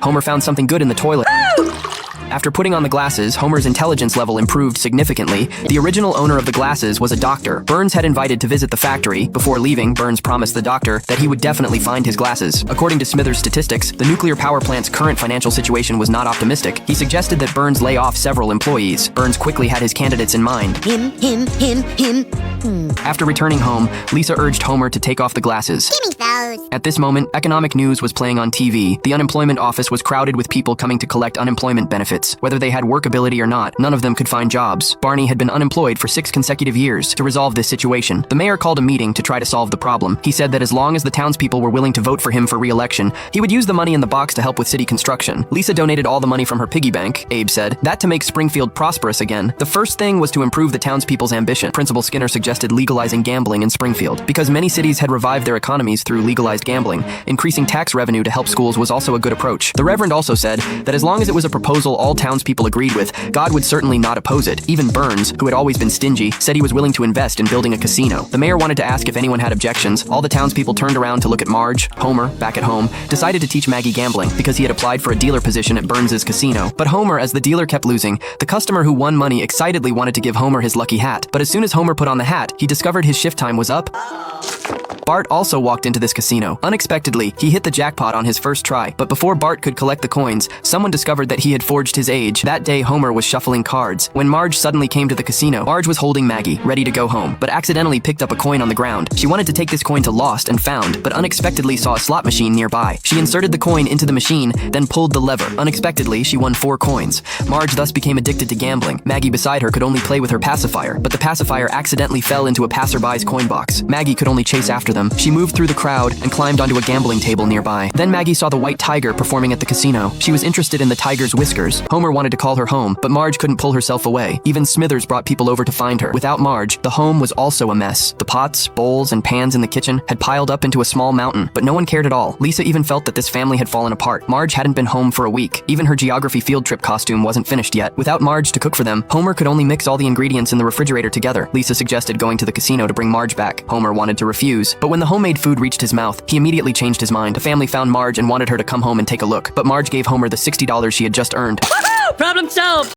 Homer found something good in the toilet. After putting on the glasses, Homer's intelligence level improved significantly. The original owner of the glasses was a doctor. Burns had invited to visit the factory. Before leaving, Burns promised the doctor that he would definitely find his glasses. According to Smithers' statistics, the nuclear power plant's current financial situation was not optimistic. He suggested that Burns lay off several employees. Burns quickly had his candidates in mind. Him. After returning home, Lisa urged Homer to take off the glasses. Give me those. At this moment, economic news was playing on TV. The unemployment office was crowded with people coming to collect unemployment benefits. Whether they had workability or not, none of them could find jobs. Barney had been unemployed for 6 consecutive years. To resolve this situation, the mayor called a meeting to try to solve the problem. He said that as long as the townspeople were willing to vote for him for re-election, he would use the money in the box to help with city construction. Lisa donated all the money from her piggy bank, Abe said, that to make Springfield prosperous again. The first thing was to improve the townspeople's ambition. Principal Skinner suggested legalizing gambling in Springfield. Because many cities had revived their economies through legalized gambling, increasing tax revenue to help schools was also a good approach. The Reverend also said that as long as it was a proposal all townspeople agreed with, God would certainly not oppose it. Even Burns, who had always been stingy, said he was willing to invest in building a casino. The mayor wanted to ask if anyone had objections. All the townspeople turned around to look at Marge. Homer, back at home, decided to teach Maggie gambling because he had applied for a dealer position at Burns's casino. But Homer, as the dealer kept losing, the customer who won money excitedly wanted to give Homer his lucky hat. But as soon as Homer put on the hat, he discovered his shift time was up. Bart also walked into this casino. Unexpectedly, he hit the jackpot on his first try, but before Bart could collect the coins, someone discovered that he had forged his age. That day, Homer was shuffling cards. When Marge suddenly came to the casino, Marge was holding Maggie, ready to go home, but accidentally picked up a coin on the ground. She wanted to take this coin to Lost and Found, but unexpectedly saw a slot machine nearby. She inserted the coin into the machine, then pulled the lever. Unexpectedly, she won 4 coins. Marge thus became addicted to gambling. Maggie beside her could only play with her pacifier, but the pacifier accidentally fell into a passerby's coin box. Maggie could only chase after them. She moved through the crowd and climbed onto a gambling table nearby. Then Maggie saw the white tiger performing at the casino. She was interested in the tiger's whiskers. Homer wanted to call her home, but Marge couldn't pull herself away. Even Smithers brought people over to find her. Without Marge, the home was also a mess. The pots, bowls, and pans in the kitchen had piled up into a small mountain, but no one cared at all. Lisa even felt that this family had fallen apart. Marge hadn't been home for a week. Even her geography field trip costume wasn't finished yet. Without Marge to cook for them, Homer could only mix all the ingredients in the refrigerator together. Lisa suggested going to the casino to bring Marge back. Homer wanted to refuse, but when the homemade food reached his mouth, he immediately changed his mind. The family found Marge and wanted her to come home and take a look, but Marge gave Homer the $60 she had just earned. Woohoo! Problem solved!